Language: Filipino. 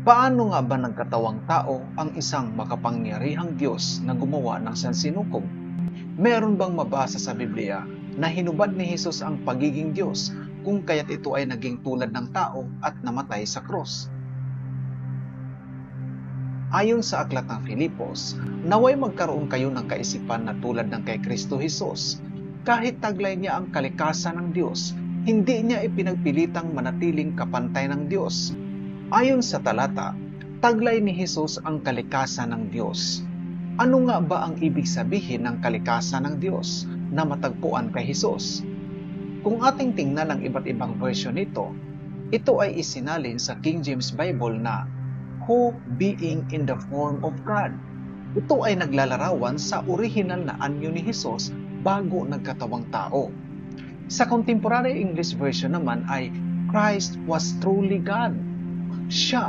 Paano nga ba nagkatawang tao ang isang makapangyarihang Diyos na gumawa ng sansinukob? Meron bang mabasa sa Biblia na hinubad ni Jesus ang pagiging Diyos kung kaya't ito ay naging tulad ng tao at namatay sa krus? Ayon sa aklat ng Filipos, naway magkaroon kayo ng kaisipan na tulad ng kay Kristo Jesus. Kahit taglay niya ang kalikasan ng Diyos, hindi niya ipinagpilitang manatiling kapantay ng Diyos. Ayon sa talata, taglay ni Jesus ang kalikasan ng Diyos. Ano nga ba ang ibig sabihin ng kalikasan ng Diyos na matagpuan kay Jesus? Kung ating tingnan ang iba't ibang version nito, ito ay isinalin sa King James Bible na who being in the form of God. Ito ay naglalarawan sa orihinal na anyo ni Jesus bago nagkatawang tao. Sa Contemporary English Version naman ay Christ was truly God. Siya